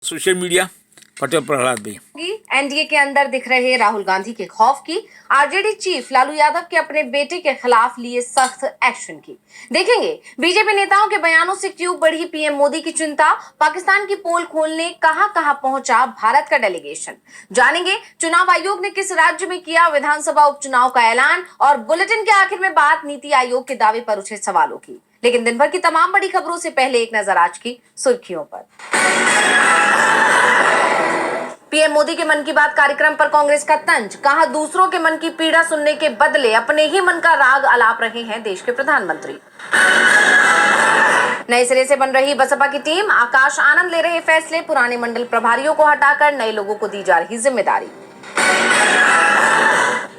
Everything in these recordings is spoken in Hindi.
सोशल मीडिया पटेल प्रहलाद भाई। एनडीए के अंदर दिख रहे राहुल गांधी के खौफ की, आरजेडी चीफ लालू यादव के अपने बेटे के खिलाफ लिए सख्त एक्शन की। देखेंगे बीजेपी नेताओं के बयानों से क्यों बढ़ी पीएम मोदी की चिंता, पाकिस्तान की पोल खोलने कहां कहां पहुंचा भारत का डेलीगेशन। जानेंगे चुनाव आयोग ने किस राज्य में किया विधानसभा उपचुनाव का ऐलान, और बुलेटिन के आखिर में बात नीति आयोग के दावे पर उठे सवालों की। लेकिन दिन भर की तमाम बड़ी खबरों से पहले एक नजर आज की सुर्खियों पर। पीएम मोदी के मन की बात कार्यक्रम पर कांग्रेस का तंज, कहा दूसरों के मन की पीड़ा सुनने के बदले अपने ही मन का राग अलाप रहे हैं देश के प्रधानमंत्री। नए सिरे से बन रही बसपा की टीम, आकाश आनंद ले रहे फैसले, पुराने मंडल प्रभारियों को हटाकर नए लोगों को दी जा रही जिम्मेदारी।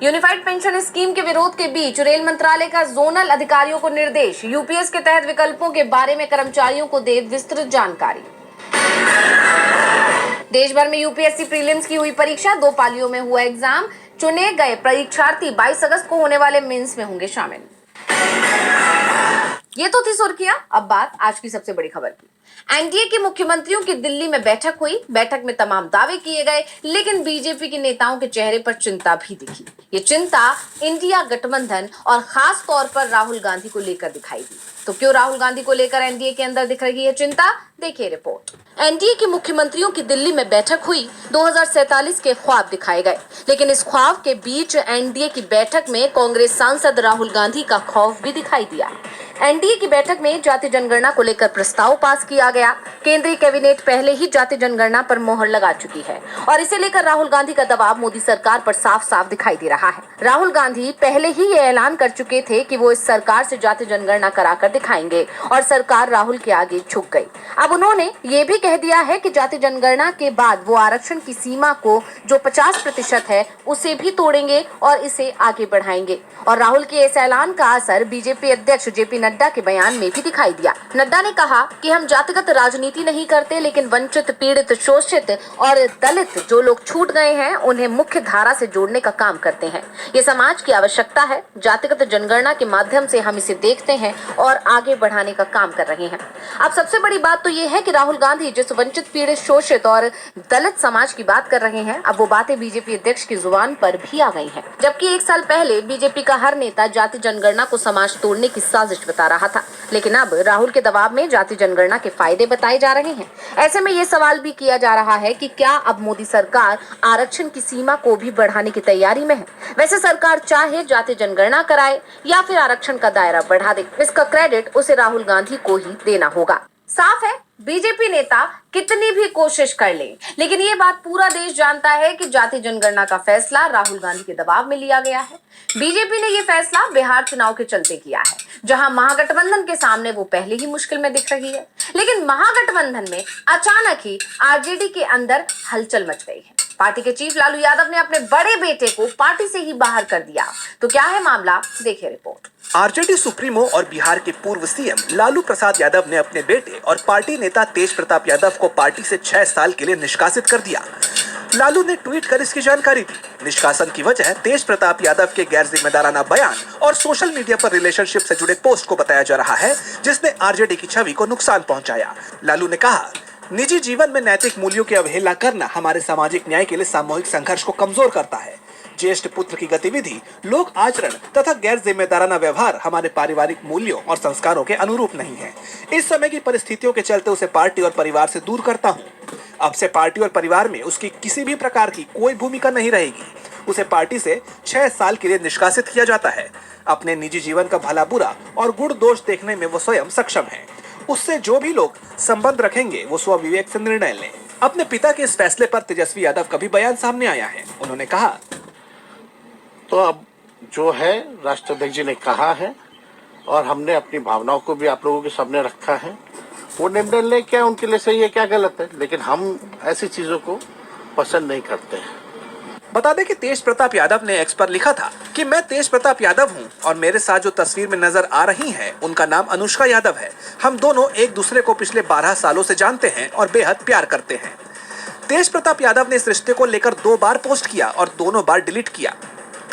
यूनिफाइड पेंशन स्कीम के विरोध के बीच रेल मंत्रालय का जोनल अधिकारियों को निर्देश, यूपीएस के तहत विकल्पों के बारे में कर्मचारियों को दे विस्तृत जानकारी। देश भर में यूपीएससी प्रीलिम्स की हुई परीक्षा, 2 पालियों में हुआ एग्जाम, चुने गए परीक्षार्थी 22 अगस्त को होने वाले मेंस में होंगे शामिल। ये तो थी सुर्खियां, अब बात आज की सबसे बड़ी खबर की। एनडीए के मुख्यमंत्रियों की दिल्ली में बैठक हुई, बैठक में तमाम दावे किए गए, लेकिन बीजेपी के नेताओं के चेहरे पर चिंता भी दिखी। ये चिंता इंडिया गठबंधन और खास तौर पर राहुल गांधी को लेकर दिखाई दी। तो क्यों राहुल गांधी को लेकर एनडीए के अंदर दिख रही है चिंता, देखिए रिपोर्ट। एनडीए के मुख्यमंत्रियों की दिल्ली में बैठक हुई, 2047 के ख्वाब दिखाए गए, लेकिन इस ख्वाब के बीच एनडीए की बैठक में कांग्रेस सांसद राहुल गांधी का खौफ भी दिखाई दिया। एनडीए की बैठक में जाति जनगणना को लेकर प्रस्ताव पास किया गया। केंद्रीय कैबिनेट पहले ही जाति जनगणना पर मोहर लगा चुकी है और इसे लेकर राहुल गांधी का दबाव मोदी सरकार पर साफ साफ दिखाई दे रहा है। राहुल गांधी पहले ही ये ऐलान कर चुके थे कि वो इस सरकार से जाति जनगणना कराकर दिखाएंगे और सरकार राहुल के आगे झुक गई। अब उन्होंने ये भी कह दिया है कि जाति जनगणना के बाद वो आरक्षण की सीमा को जो 50% है उसे भी तोड़ेंगे और इसे आगे बढ़ाएंगे। और राहुल के इस ऐलान का असर बीजेपी अध्यक्ष जेपी नड्डा के बयान में भी दिखाई दिया। नड्डा ने कहा कि हम जातिगत राजनीति नहीं करते, लेकिन वंचित, पीड़ित, शोषित और दलित जो लोग छूट गए हैं उन्हें मुख्य धारा से जोड़ने का काम करते हैं। ये समाज की आवश्यकता है। जातिगत जनगणना के माध्यम से हम इसे देखते हैं और आगे बढ़ाने का काम कर रहे हैं। अब सबसे बड़ी बात तो ये है कि राहुल गांधी जिस वंचित, पीड़ित, शोषित और दलित समाज की बात कर रहे हैं, अब वो बातें बीजेपी अध्यक्ष की जुबान पर भी आ गई हैं। जबकि 1 साल पहले बीजेपी का हर नेता जाति जनगणना को समाज तोड़ने की साजिश बता रहा था, लेकिन अब राहुल के दबाव में जाति जनगणना के फायदे बताए जा रहे हैं। ऐसे में ये सवाल भी किया जा रहा है कि क्या अब मोदी सरकार आरक्षण की सीमा को भी बढ़ाने की तैयारी में है। वैसे सरकार चाहे जाति जनगणना कराए या फिर आरक्षण का दायरा बढ़ा दे, इसका क्रेडिट उसे राहुल गांधी को ही देना होगा। साफ है बीजेपी नेता कितनी भी कोशिश कर ले, लेकिन ये बात पूरा देश जानता है कि जाति जनगणना का फैसला राहुल गांधी के दबाव में लिया गया है। बीजेपी ने ये फैसला बिहार चुनाव के चलते किया है, जहां महागठबंधन के सामने वो पहले ही मुश्किल में दिख रही है। लेकिन महागठबंधन में अचानक ही आरजेडी के अंदर हलचल मच गई है। पार्टी के चीफ लालू यादव ने अपने बड़े बेटे को पार्टी से ही बाहर कर दिया। तो क्या है मामला, देखिए रिपोर्ट। आरजेडी सुप्रीमो और बिहार के पूर्व सीएम लालू प्रसाद यादव ने अपने बेटे और पार्टी नेता तेज प्रताप यादव को पार्टी से 6 साल के लिए निष्कासित कर दिया। लालू ने ट्वीट कर इसकी जानकारी दी। निष्कासन की वजह तेज प्रताप यादव के गैर जिम्मेदाराना बयान और सोशल मीडिया पर रिलेशनशिप से जुड़े पोस्ट को बताया जा रहा है, जिसने आरजेडी की छवि को नुकसान पहुंचाया। लालू ने कहा, निजी जीवन में नैतिक मूल्यों की अवहेलना करना हमारे सामाजिक न्याय के लिए सामूहिक संघर्ष को कमजोर करता है। ज्येष्ठ पुत्र की गतिविधि, लोक आचरण तथा गैर जिम्मेदाराना व्यवहार हमारे पारिवारिक मूल्यों और संस्कारों के अनुरूप नहीं है। इस समय की परिस्थितियों के चलते उसे पार्टी और परिवार से दूर करता हूँ। अब से पार्टी और परिवार में उसकी किसी भी प्रकार की कोई भूमिका नहीं रहेगी। उसे पार्टी से 6 साल के लिए निष्कासित किया जाता है। अपने निजी जीवन का भला बुरा और गुण दोष देखने में वो स्वयं सक्षम है। उससे जो भी लोग संबंध रखेंगे वो स्वविवेक से निर्णय लें। अपने पिता के इस फैसले पर तेजस्वी यादव का भी बयान सामने आया है। उन्होंने कहा, तो अब जो है राष्ट्राध्यक्ष जी ने कहा है और हमने अपनी भावनाओं को भी आप लोगों के सामने रखा है। वो निर्णय ले, क्या उनके लिए सही है क्या गलत है, लेकिन हम ऐसी चीजों को पसंद नहीं करते हैं। बता दें कि तेज प्रताप यादव ने एक्स पर लिखा था कि मैं तेज प्रताप यादव हूं और मेरे साथ जो तस्वीर में नजर आ रही हैं उनका नाम अनुष्का यादव है। हम दोनों एक दूसरे को पिछले 12 सालों से जानते हैं और बेहद प्यार करते हैं। तेज प्रताप यादव ने इस रिश्ते को लेकर 2 बार पोस्ट किया और दोनों बार डिलीट किया।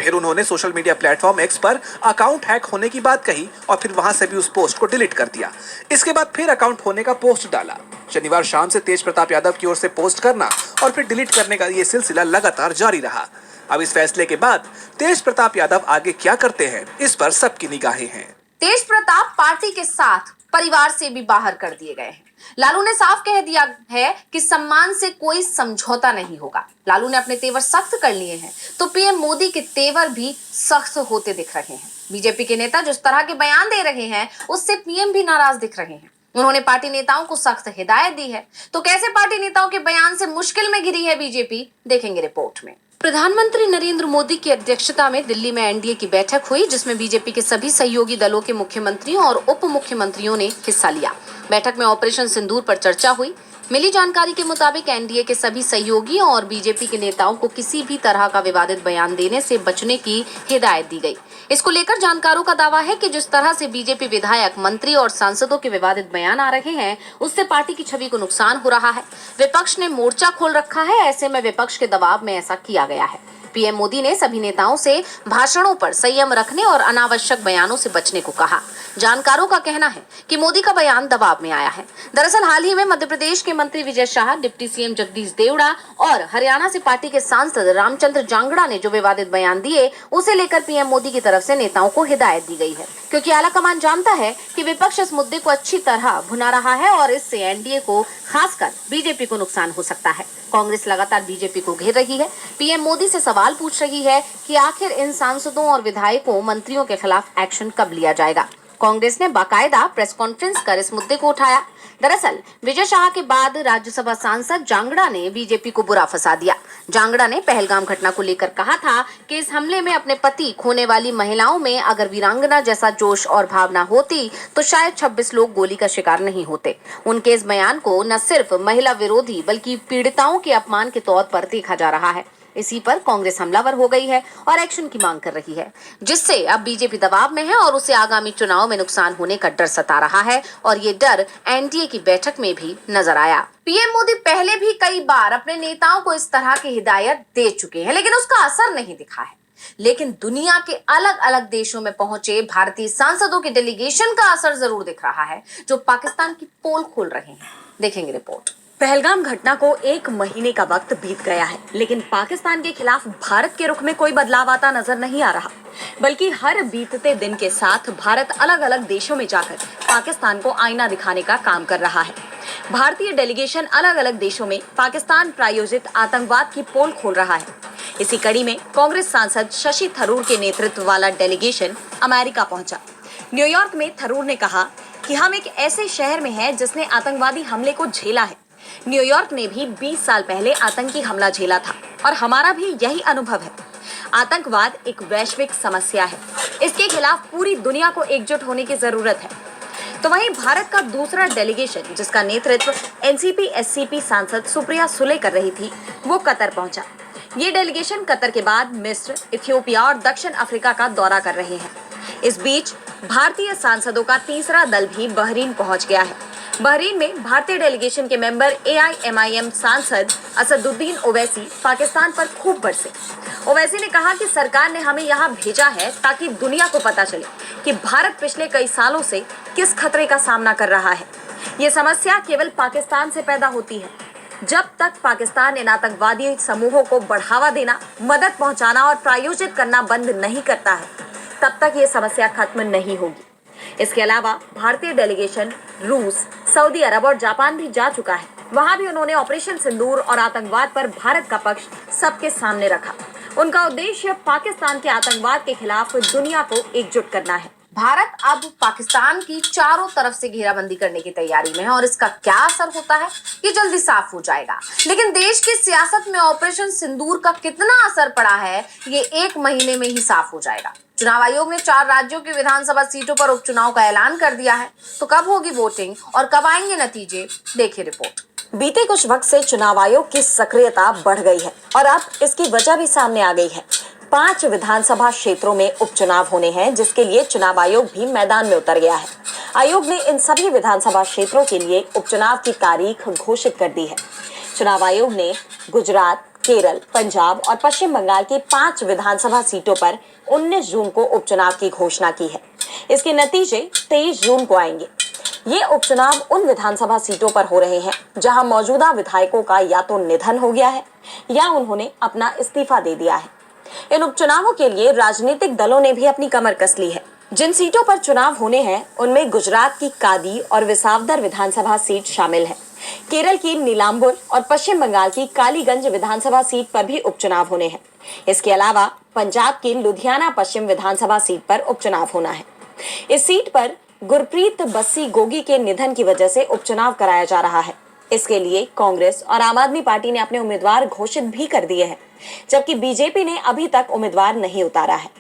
फिर उन्होंने सोशल मीडिया प्लेटफॉर्म एक्स पर अकाउंट हैक होने की बात कही और फिर वहां से भी उस पोस्ट को डिलीट कर दिया। इसके बाद फिर अकाउंट होने का पोस्ट डाला। शनिवार शाम से तेज प्रताप यादव की ओर से पोस्ट करना और फिर डिलीट करने का ये सिलसिला लगातार जारी रहा। अब इस फैसले के बाद तेज प्रताप यादव आगे क्या करते हैं, इस पर सबकी निगाहें हैं। तेज प्रताप पार्टी के साथ परिवार से भी बाहर कर दिए गए हैं। लालू ने साफ कह दिया है कि सम्मान से कोई समझौता नहीं होगा। लालू ने अपने तेवर सख्त कर लिए हैं, तो पीएम मोदी के तेवर भी सख्त होते दिख रहे हैं। बीजेपी के नेता जिस तरह के बयान दे रहे हैं, उससे पीएम भी नाराज दिख रहे हैं। उन्होंने पार्टी नेताओं को सख्त हिदायत दी है। तो कैसे पार्टी नेताओं के बयान से मुश्किल में घिरी है बीजेपी, देखेंगे रिपोर्ट में। प्रधानमंत्री नरेंद्र मोदी की अध्यक्षता में दिल्ली में एनडीए की बैठक हुई, जिसमें बीजेपी के सभी सहयोगी दलों के मुख्यमंत्रियों और उप मुख्यमंत्रियों ने हिस्सा लिया। बैठक में ऑपरेशन सिंदूर पर चर्चा हुई। मिली जानकारी के मुताबिक एनडीए के सभी सहयोगियों और बीजेपी के नेताओं को किसी भी तरह का विवादित बयान देने से बचने की हिदायत दी गई। इसको लेकर जानकारों का दावा है कि जिस तरह से बीजेपी विधायक, मंत्री और सांसदों के विवादित बयान आ रहे हैं, उससे पार्टी की छवि को नुकसान हो रहा है। विपक्ष ने मोर्चा खोल रखा है। ऐसे में विपक्ष के दबाव में ऐसा किया गया है। पीएम मोदी ने सभी नेताओं से भाषणों पर संयम रखने और अनावश्यक बयानों से बचने को कहा। जानकारों का कहना है कि मोदी का बयान दबाव में आया है। दरअसल हाल ही में मध्य प्रदेश के मंत्री विजय शाह, डिप्टी सीएम जगदीश देवड़ा और हरियाणा से पार्टी के सांसद रामचंद्र जांगड़ा ने जो विवादित बयान दिए, उसे लेकर पीएम मोदी की तरफ से नेताओं को हिदायत दी गई है, क्योंकि आलाकमान जानता है कि विपक्ष इस मुद्दे को अच्छी तरह भुना रहा है और इससे एनडीए को, खासकर बीजेपी को नुकसान हो सकता है। कांग्रेस लगातार बीजेपी को घेर रही है। पीएम मोदी से सवाल पूछ रही है कि आखिर इन सांसदों और विधायकों, मंत्रियों के खिलाफ एक्शन कब लिया जाएगा। कांग्रेस ने बाकायदा प्रेस कॉन्फ्रेंस कर इस मुद्दे को उठाया। दरअसल विजय शाह के बाद राज्यसभा सांसद जांगड़ा ने बीजेपी को बुरा फंसा दिया। जांगड़ा ने पहलगाम घटना को लेकर कहा था कि इस हमले में अपने पति खोने वाली महिलाओं में अगर वीरांगना जैसा जोश और भावना होती तो शायद 26 लोग गोली का शिकार नहीं होते। उनके इस बयान को न सिर्फ महिला विरोधी बल्कि पीड़िताओं के अपमान के तौर पर देखा जा रहा है। इसी पर कांग्रेस हमलावर हो गई है और एक्शन की मांग कर रही है, जिससे अब बीजेपी दबाव में है और उसे आगामी चुनाव में नुकसान होने का डर सता रहा है और ये डर एनडीए की बैठक में भी नजर आया। पीएम मोदी पहले भी कई बार अपने नेताओं को इस तरह की हिदायत दे चुके हैं, लेकिन उसका असर नहीं दिखा है। लेकिन दुनिया के अलग अलग देशों में पहुंचे भारतीय सांसदों के डेलीगेशन का असर जरूर दिख रहा है, जो पाकिस्तान की पोल खोल रहे हैं। देखेंगे रिपोर्ट। पहलगाम घटना को 1 महीने का वक्त बीत गया है, लेकिन पाकिस्तान के खिलाफ भारत के रुख में कोई बदलाव आता नजर नहीं आ रहा, बल्कि हर बीतते दिन के साथ भारत अलग अलग देशों में जाकर पाकिस्तान को आईना दिखाने का काम कर रहा है। भारतीय डेलीगेशन अलग अलग देशों में पाकिस्तान प्रायोजित आतंकवाद की पोल खोल रहा है। इसी कड़ी में कांग्रेस सांसद शशि थरूर के नेतृत्व वाला डेलीगेशन अमेरिका पहुंचा। न्यूयॉर्क में थरूर ने कहा कि हम एक ऐसे शहर में हैं जिसने आतंकवादी हमले को झेला है। न्यूयॉर्क ने भी 20 साल पहले आतंकी हमला झेला था और हमारा भी यही अनुभव है। आतंकवाद एक वैश्विक समस्या है, इसके खिलाफ पूरी दुनिया को एकजुट होने की जरूरत है। तो वहीं भारत का दूसरा डेलीगेशन, जिसका नेतृत्व एनसीपी एससीपी सांसद सुप्रिया सुले कर रही थी, वो कतर पहुंचा। ये डेलीगेशन कतर के बाद मिस्र, इथियोपिया और दक्षिण अफ्रीका का दौरा कर रहे हैं। इस बीच भारतीय सांसदों का तीसरा दल भी बहरीन पहुंच गया है। बहरीन में भारतीय डेलीगेशन के मेंबर एआईएमआईएम सांसद असदुद्दीन ओवैसी पाकिस्तान पर खूब बरसे। ओवैसी ने कहा कि सरकार ने हमें यहाँ भेजा है ताकि दुनिया को पता चले कि भारत पिछले कई सालों से किस खतरे का सामना कर रहा है। ये समस्या केवल पाकिस्तान से पैदा होती है। जब तक पाकिस्तान इन आतंकवादी समूहों को बढ़ावा देना, मदद पहुंचाना और प्रायोजित करना बंद नहीं करता है, तब तक ये समस्या खत्म नहीं होगी। इसके अलावा भारतीय डेलीगेशन रूस, सऊदी अरब और जापान भी जा चुका है। वहां भी उन्होंने ऑपरेशन सिंदूर और आतंकवाद पर भारत का पक्ष सबके सामने रखा। उनका उद्देश्य पाकिस्तान के आतंकवाद के खिलाफ दुनिया को एकजुट करना है। भारत अब पाकिस्तान की चारों तरफ से घेराबंदी करने की तैयारी में है और इसका क्या असर होता है, ये जल्दी साफ हो जाएगा। लेकिन देश की सियासत में ऑपरेशन सिंदूर का कितना असर पड़ा है, ये 1 महीने में ही साफ हो जाएगा। चुनाव आयोग ने 4 राज्यों की विधानसभा सीटों पर उपचुनाव का ऐलान कर दिया है। तो कब होगी वोटिंग और कब आएंगे नतीजे, देखिए रिपोर्ट। बीते कुछ वक्त से चुनाव आयोग की सक्रियता बढ़ गई है और अब इसकी वजह भी सामने आ गई है। 5 विधानसभा क्षेत्रों में उपचुनाव होने हैं, जिसके लिए चुनाव आयोग भी मैदान में उतर गया है। आयोग ने इन सभी विधानसभा क्षेत्रों के लिए उपचुनाव की तारीख घोषित कर दी है। चुनाव आयोग ने गुजरात, केरल, पंजाब और पश्चिम बंगाल की 5 विधानसभा सीटों पर 19 जून को उपचुनाव की घोषणा की है। इसके नतीजे 23 जून को आएंगे। ये उपचुनाव उन विधानसभा सीटों पर हो रहे हैं जहां मौजूदा विधायकों का या तो निधन हो गया है या उन्होंने अपना इस्तीफा दे दिया है। इन उपचुनावों के लिए राजनीतिक दलों ने भी अपनी कमर कस ली है। जिन सीटों पर चुनाव होने हैं उनमें गुजरात की कादी और विसावदर विधानसभा सीट शामिल है। केरल की नीलांबुर और पश्चिम बंगाल की कालीगंज विधानसभा सीट पर भी उपचुनाव होने हैं। इसके अलावा पंजाब की लुधियाना पश्चिम विधानसभा सीट पर उपचुनाव होना है। इस सीट पर गुरप्रीत बस्सी गोगी के निधन की वजह से उपचुनाव कराया जा रहा है। इसके लिए कांग्रेस और आम आदमी पार्टी ने अपने उम्मीदवार घोषित भी कर दिए हैं, जबकि बीजेपी ने अभी तक उम्मीदवार नहीं उतारा है।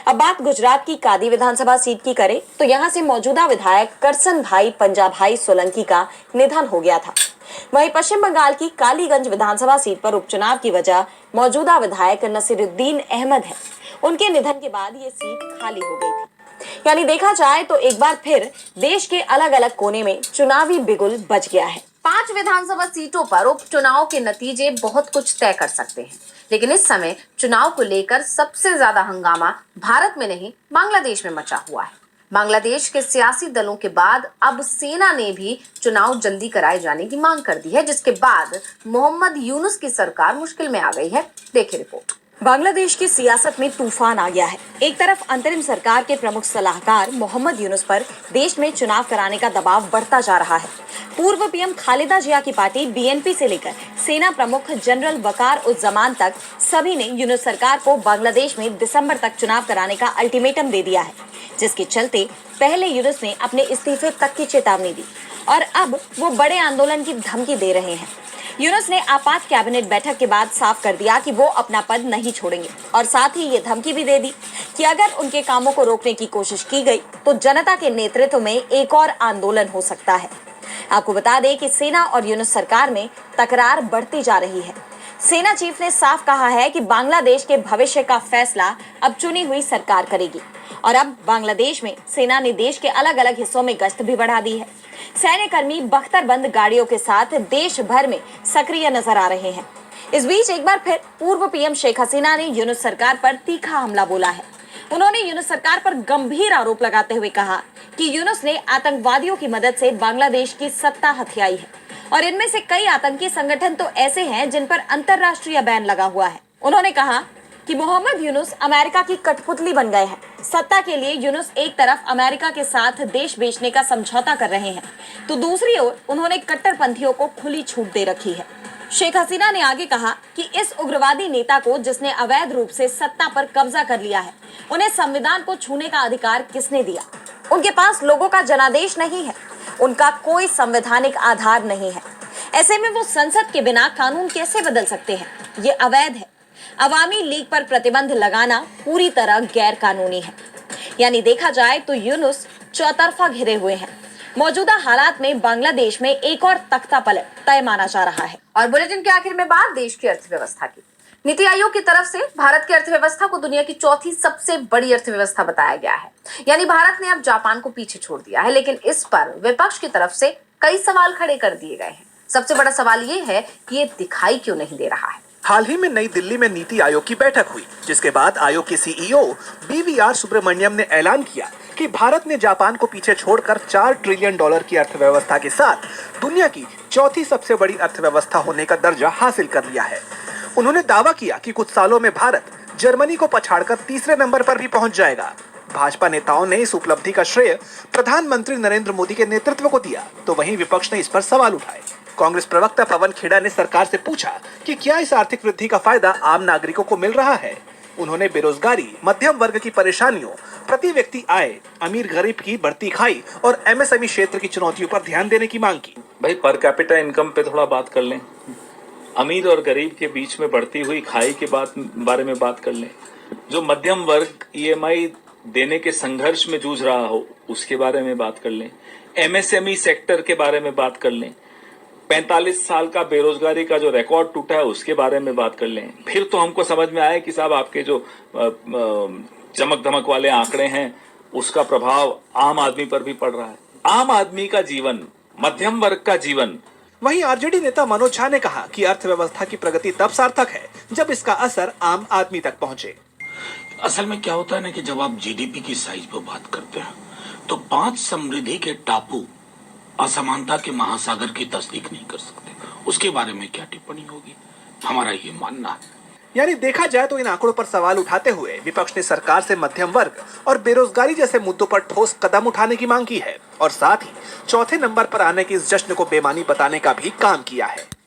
अब बात गुजरात की कादी विधानसभा सीट की करें तो यहाँ से मौजूदा विधायक करसन भाई पंजाभाई सोलंकी का निधन हो गया था। वहीं पश्चिम बंगाल की कालीगंज विधानसभा सीट पर उपचुनाव की वजह मौजूदा विधायक नसीरुद्दीन अहमद है। उनके निधन के बाद ये सीट खाली हो गई थी। यानी देखा जाए तो एक बार फिर देश के अलग अलग कोने में चुनावी बिगुल बज गया है। 5 विधानसभा सीटों पर उपचुनाव के नतीजे बहुत कुछ तय कर सकते हैं, लेकिन इस समय चुनाव को लेकर सबसे ज्यादा हंगामा भारत में नहीं बांग्लादेश में मचा हुआ है। बांग्लादेश के सियासी दलों के बाद अब सेना ने भी चुनाव जल्दी कराए जाने की मांग कर दी है, जिसके बाद मोहम्मद यूनुस की सरकार मुश्किल में आ गई है। देखिए रिपोर्ट। बांग्लादेश की सियासत में तूफान आ गया है। एक तरफ अंतरिम सरकार के प्रमुख सलाहकार मोहम्मद यूनुस पर देश में चुनाव कराने का दबाव बढ़ता जा रहा है। पूर्व पीएम खालिदा जिया की पार्टी बीएनपी से लेकर सेना प्रमुख जनरल वकार उज जमान तक सभी ने यूनुस सरकार को बांग्लादेश में दिसंबर तक चुनाव कराने का अल्टीमेटम दे दिया है, जिसके चलते पहले यूनुस ने अपने इस्तीफे तक की चेतावनी दी और अब वो बड़े आंदोलन की धमकी दे रहे हैं। यूनुस ने आपात कैबिनेट बैठक के बाद साफ कर दिया कि वो अपना पद नहीं छोड़ेंगे और साथ ही ये धमकी भी दे दी कि अगर उनके कामों को रोकने की कोशिश की गई तो जनता के नेतृत्व में एक और आंदोलन हो सकता है। आपको बता दें कि सेना और यूनुस सरकार में तकरार बढ़ती जा रही है। सेना चीफ ने साफ कहा है कि बांग्लादेश के भविष्य का फैसला अब चुनी हुई सरकार करेगी और अब बांग्लादेश में सेना ने देश के अलग अलग हिस्सों में गश्त भी बढ़ा दी है। सैन्य कर्मी बख्तरबंद गाड़ियों के साथ देश भर में सक्रिय नजर आ रहे हैं। इस बीच एक बार फिर पूर्व पीएम शेख हसीना ने यूनुस सरकार पर तीखा हमला बोला है। उन्होंने यूनुस सरकार पर गंभीर आरोप लगाते हुए कहा कि यूनुस ने आतंकवादियों की मदद से बांग्लादेश की सत्ता हथियाई है और इनमें से कई आतंकी संगठन तो ऐसे हैं जिन पर अंतर्राष्ट्रीय बैन लगा हुआ है। उन्होंने कहा कि मोहम्मद यूनुस अमेरिका की कठपुतली बन गए हैं। सत्ता के लिए यूनुस एक तरफ अमेरिका के साथ देश बेचने का समझौता कर रहे हैं तो दूसरी ओर उन्होंने कट्टरपंथियों को खुली छूट दे रखी है। शेख हसीना ने आगे कहा कि इस उग्रवादी नेता को जिसने अवैध रूप से सत्ता पर कब्जा कर लिया है, उन्हें संविधान को छूने का अधिकार किसने दिया? उनके पास लोगों का जनादेश नहीं है, उनका कोई संवैधानिक आधार नहीं है। ऐसे में वो संसद के बिना कानून कैसे बदल सकते हैं? ये अवैध है। अवामी लीग पर प्रतिबंध लगाना पूरी तरह गैर कानूनी है। यानी देखा जाए तो यूनुस चौतरफा घिरे हुए हैं। मौजूदा हालात में बांग्लादेश में एक और तख्ता पलट तय माना जा रहा है। और बुलेटिन के आखिर में बात देश की अर्थव्यवस्था की। नीति आयोग की तरफ से भारत की अर्थव्यवस्था को दुनिया की चौथी सबसे बड़ी अर्थव्यवस्था बताया गया है। यानी भारत ने अब जापान को पीछे छोड़ दिया है, लेकिन इस पर विपक्ष की तरफ से कई सवाल खड़े कर दिए गए हैं। सबसे बड़ा सवाल ये है कि ये दिखाई क्यों नहीं दे रहा है। हाल ही में नई दिल्ली में नीति आयोग की बैठक हुई, जिसके बाद आयोग के सीईओ बीवीआर सुब्रमण्यम ने ऐलान किया कि भारत ने जापान को पीछे छोड़कर $4 ट्रिलियन की अर्थव्यवस्था के साथ दुनिया की चौथी सबसे बड़ी अर्थव्यवस्था होने का दर्जा हासिल कर लिया है। उन्होंने दावा किया कि कुछ सालों में भारत जर्मनी को पछाड़कर तीसरे नंबर पर भी पहुंच जाएगा। भाजपा नेताओं ने इस उपलब्धि का श्रेय प्रधानमंत्री नरेंद्र मोदी के नेतृत्व को दिया, तो वहीं विपक्ष ने इस पर सवाल उठाए। कांग्रेस प्रवक्ता पवन खेड़ा ने सरकार से पूछा कि क्या इस आर्थिक वृद्धि का फायदा आम नागरिकों को मिल रहा है। उन्होंने बेरोजगारी, मध्यम वर्ग की परेशानियों, प्रति व्यक्ति आय, अमीर गरीब की बढ़ती खाई और एमएसएमई क्षेत्र की चुनौतियों पर ध्यान देने की मांग की। भाई पर कैपिटा इनकम पे थोड़ा बात कर लें, अमीर और गरीब के बीच में बढ़ती हुई खाई के बारे में बात कर लें, जो मध्यम वर्ग ईएमआई देने के संघर्ष में जूझ रहा हो उसके बारे में बात कर लें, एमएसएमई सेक्टर के बारे में बात कर लें, 45 साल का बेरोजगारी का जो रिकॉर्ड टूटा है उसके बारे में बात कर लें। फिर तो हमको समझ में आए कि साहब आपके जो चमक धमक वाले आंकड़े हैं उसका प्रभाव आम आदमी पर भी पड़ रहा है। आम आदमी का जीवन, मध्यम वर्ग का जीवन वहीं आरजेडी नेता मनोज झा ने कहा कि अर्थव्यवस्था की प्रगति तब सार्थक है जब इसका असर आम आदमी तक पहुंचे। असल में क्या होता है ना कि जब आप जीडीपी की साइज पर बात करते हैं तो 5 समृद्धि के टापू असमानता के महासागर की तस्दीक नहीं कर सकते। उसके बारे में क्या टिप्पणी होगी, हमारा ये मानना है। यानी देखा जाए तो इन आंकड़ों पर सवाल उठाते हुए विपक्ष ने सरकार से मध्यम वर्ग और बेरोजगारी जैसे मुद्दों पर ठोस कदम उठाने की मांग की है और साथ ही चौथे नंबर पर आने के इस जश्न को बेमानी बताने का भी काम किया है।